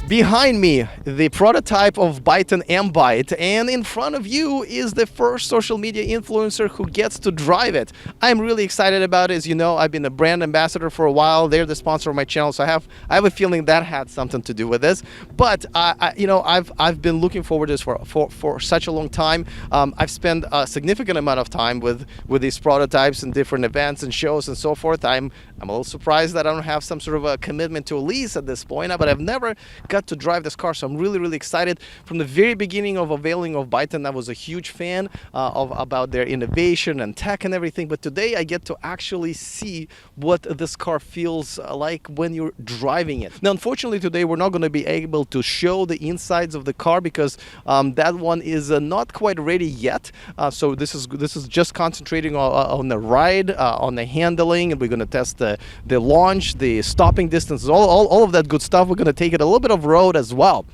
Behind me, the prototype of BYTON M-Byte, and in front of you is the first social media influencer who gets to drive it. I'm really excited about it. As you know, I've been a brand ambassador for a while. They're the sponsor of my channel, so I have a feeling that had something to do with this. But I've been looking forward to this for such a long time. I've spent a significant amount of time with these prototypes and different events and shows and so forth. I'm a little surprised that I don't have some sort of a commitment to a lease at this point, but I've never got to drive this car, so I'm really excited. From the very beginning of availing of BYTON, I was a huge fan about their innovation and tech and everything, but today I get to actually see what this car feels like when you're driving it. Now, unfortunately, today we're not going to be able to show the insides of the car because that one is not quite ready yet. So this is just concentrating on the ride, on the handling, and we're going to test the launch, the stopping distance, all of that good stuff. We're going to take it a little bit of road as well.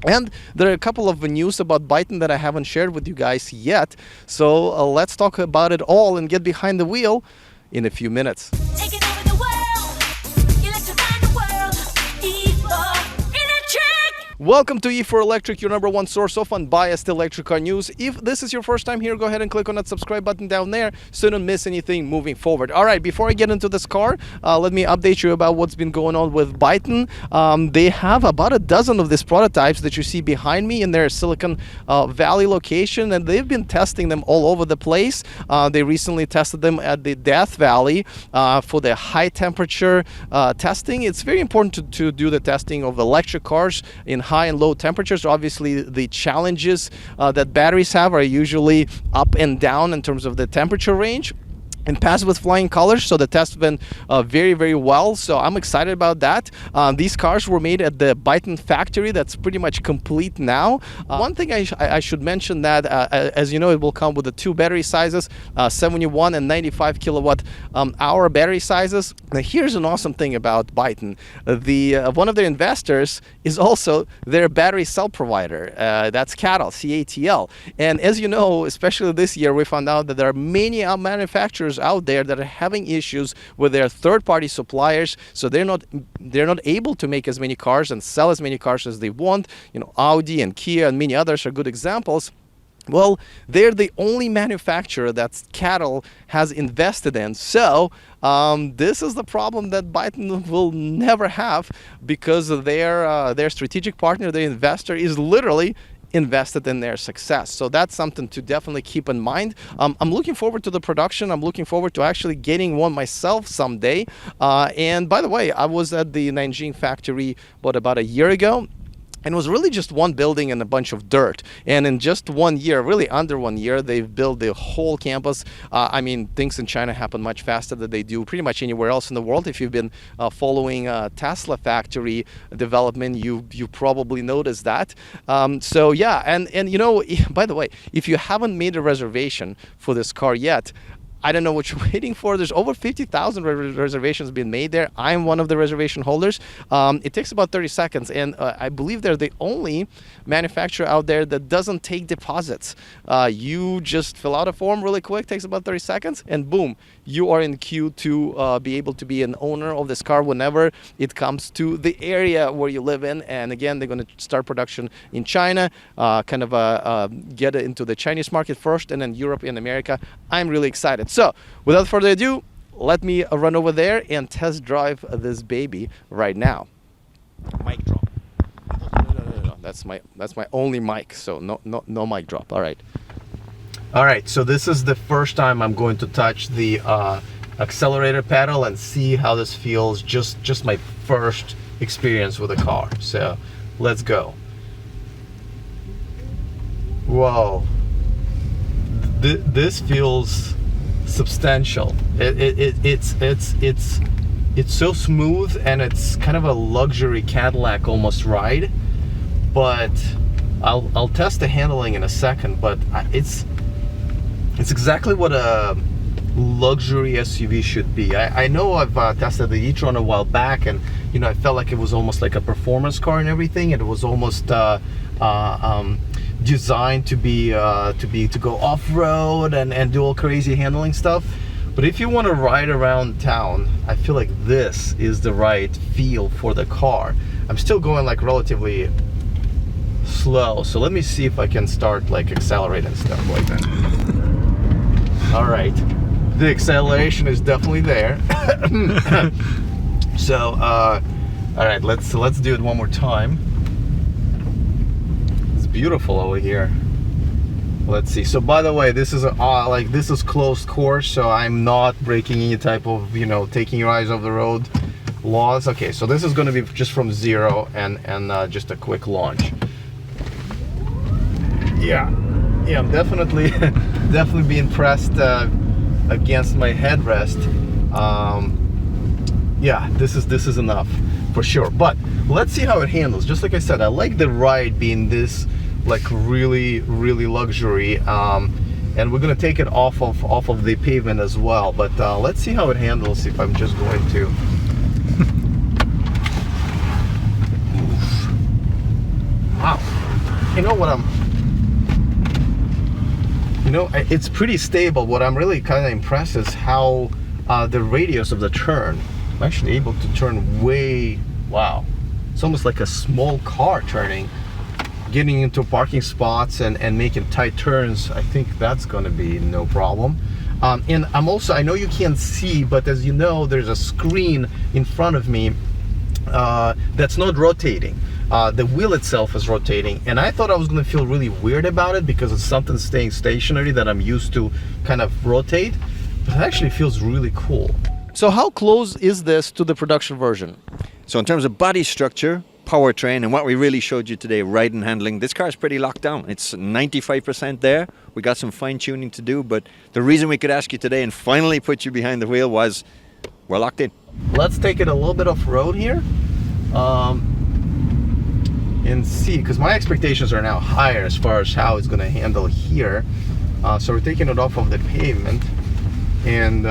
And there are a couple of news about BYTON that I haven't shared with you guys yet. So let's talk about it all and get behind the wheel in a few minutes. Welcome to E4Electric, your #1 source of unbiased electric car news. If this is your first time here, go ahead and click on that subscribe button down there so you don't miss anything moving forward. All right, before I get into this car, let me update you about what's been going on with BYTON. They have about a dozen of these prototypes that you see behind me in their Silicon Valley location, and they've been testing them all over the place. They recently tested them at the Death Valley for the high temperature testing. It's very important to do the testing of electric cars in high and low temperatures. Obviously, the challenges that batteries have are usually up and down in terms of the temperature range, and passed with flying colors, so the test went very well. So I'm excited about that. These cars were made at the BYTON factory that's pretty much complete now. One thing I should mention that as you know, it will come with the two battery sizes, 71 and 95 kilowatt hour battery sizes. Now here's an awesome thing about BYTON. One of their investors is also their battery cell provider. That's CATL. And as you know, especially this year, we found out that there are many manufacturers out there that are having issues with their third-party suppliers, so they're not able to make as many cars and sell as many cars as they want. You know, Audi and Kia and many others are good examples. Well, they're the only manufacturer that CATL has invested in. So this is the problem that BYTON will never have, because their strategic partner, the investor, is literally invested in their success. So that's something to definitely keep in mind. I'm looking forward to the production. I'm looking forward to actually getting one myself someday. And by the way, I was at the Nanjing factory about a year ago. And it was really just one building and a bunch of dirt. And in just 1 year, really under 1 year, they've built the whole campus. I mean, things in China happen much faster than they do pretty much anywhere else in the world. If you've been following Tesla factory development, you probably noticed that. So yeah, and you know, by the way, if you haven't made a reservation for this car yet, I don't know what you're waiting for. There's over 50,000 reservations being made there. I'm one of the reservation holders. It takes about 30 seconds, and I believe they're the only manufacturer out there that doesn't take deposits. You just fill out a form really quick, takes about 30 seconds, and boom, you are in queue to be able to be an owner of this car whenever it comes to the area where you live in. And again, they're going to start production in China, get it into the Chinese market first, and then Europe and America. I'm really excited. So without further ado, let me run over there and test drive this baby right now. Mic drop. No. That's my only mic. So no mic drop. All right. So this is the first time I'm going to touch the accelerator pedal and see how this feels. Just my first experience with a car. So let's go. Whoa. This feels substantial. It's so smooth, and it's kind of a luxury Cadillac almost ride. But I'll test the handling in a second. But it's exactly what a luxury SUV should be. I know I've tested the e-tron a while back, and you know, I felt like it was almost like a performance car and everything. It was almost designed to go off-road and do all crazy handling stuff. But if you want to ride around town, I feel like this is the right feel for the car. I'm still going like relatively slow, so let me see if I can start like accelerating stuff like that. All right, the acceleration is definitely there. So all right, let's do it one more time. It's beautiful over here. Let's see. So by the way, this is this is closed course, so I'm not breaking any type of, you know, taking your eyes off the road laws. Okay, so this is going to be just from 0 and just a quick launch. Yeah, I'm definitely definitely being pressed against my headrest. Yeah, this is enough for sure. But let's see how it handles. Just like I said, I like the ride being this like really luxury, and we're gonna take it off of the pavement as well. But let's see how it handles if I'm just going to. Wow, you know what it's pretty stable. What I'm really kind of impressed is how the radius of the turn. I'm actually able to turn way, wow, it's almost like a small car turning, getting into parking spots and making tight turns. I think that's gonna be no problem. And I know you can't see, but as you know, there's a screen in front of me that's not rotating. The wheel itself is rotating, and I thought I was gonna feel really weird about it because it's something staying stationary that I'm used to kind of rotate, but it actually feels really cool. So how close is this to the production version? So in terms of body structure, powertrain, and what we really showed you today, ride and handling, this car is pretty locked down. It's 95% there. We got some fine tuning to do, but the reason we could ask you today and finally put you behind the wheel was we're locked in. Let's take it a little bit off road here and see, because my expectations are now higher as far as how it's going to handle here. So we're taking it off of the pavement, and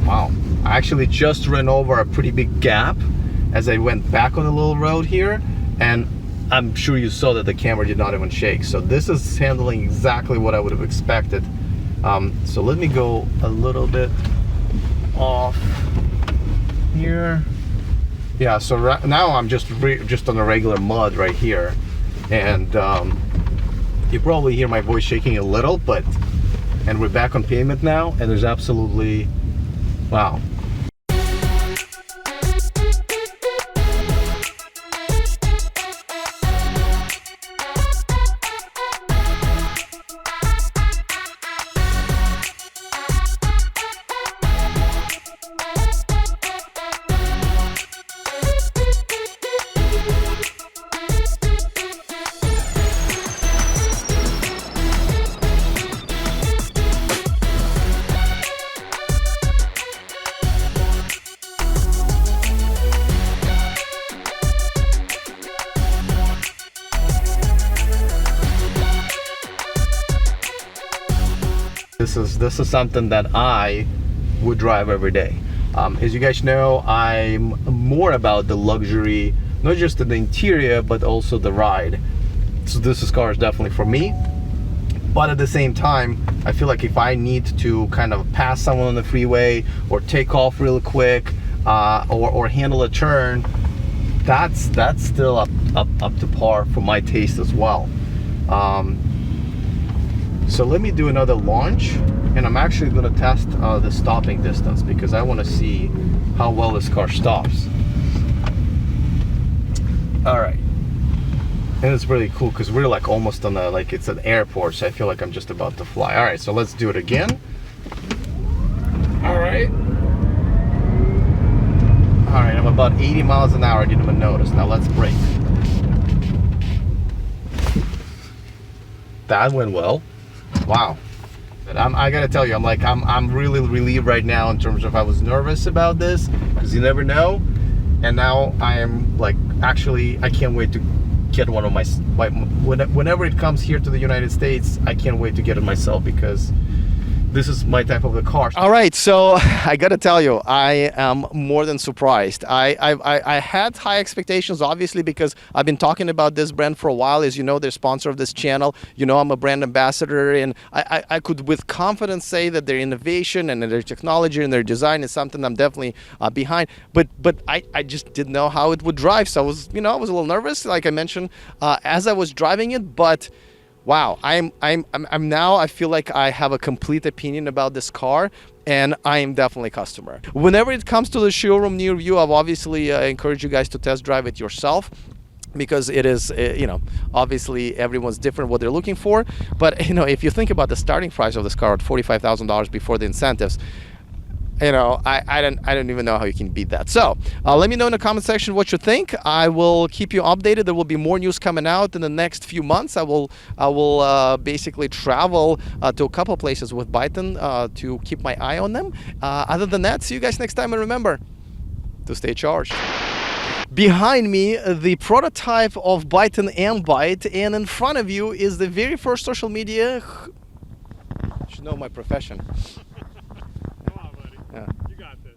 wow, I actually just ran over a pretty big gap as I went back on the little road here, and I'm sure you saw that the camera did not even shake. So this is handling exactly what I would have expected. So let me go a little bit off here. Yeah, so now I'm just on the regular mud right here, and you probably hear my voice shaking a little, and we're back on pavement now, and there's absolutely, wow. This is something that I would drive every day. As you guys know, I'm more about the luxury, not just in the interior, but also the ride. So this car is definitely for me. But at the same time, I feel like if I need to kind of pass someone on the freeway or take off real quick, or handle a turn, that's still up to par for my taste as well. So let me do another launch, and I'm actually going to test the stopping distance because I want to see how well this car stops. All right, and it's really cool because we're like almost on it's an airport, so I feel like I'm just about to fly. All right, so let's do it again. All right, I'm about 80 miles an hour. I didn't even notice. Now let's brake. That went well. Wow. But I gotta tell you, I'm really relieved right now in terms of I was nervous about this because you never know, and now I am like, actually I can't wait to get one of my, whenever it comes here to the United States, I can't wait to get it myself because this is my type of the car. All right, so I gotta tell you, I am more than surprised. I had high expectations, obviously, because I've been talking about this brand for a while. As you know, they're sponsor of this channel. You know, I'm a brand ambassador, and I could with confidence say that their innovation and their technology and their design is something I'm definitely behind. But I just didn't know how it would drive, so I was a little nervous, like I mentioned, as I was driving it, but. Wow, I'm now, I feel like I have a complete opinion about this car, and I am definitely a customer. Whenever it comes to the showroom near you, I've obviously encouraged you guys to test drive it yourself, because it is, obviously everyone's different what they're looking for. But, if you think about the starting price of this car at $45,000 before the incentives, I don't even know how you can beat that. So let me know in the comment section what you think. I will keep you updated. There will be more news coming out in the next few months. I will basically travel to a couple places with BYTON to keep my eye on them. Other than that, see you guys next time, and remember to stay charged. Behind me, the prototype of BYTON M-Byte, and in front of you is the very first social media. You should know my profession. Come on, buddy. Yeah. You got this.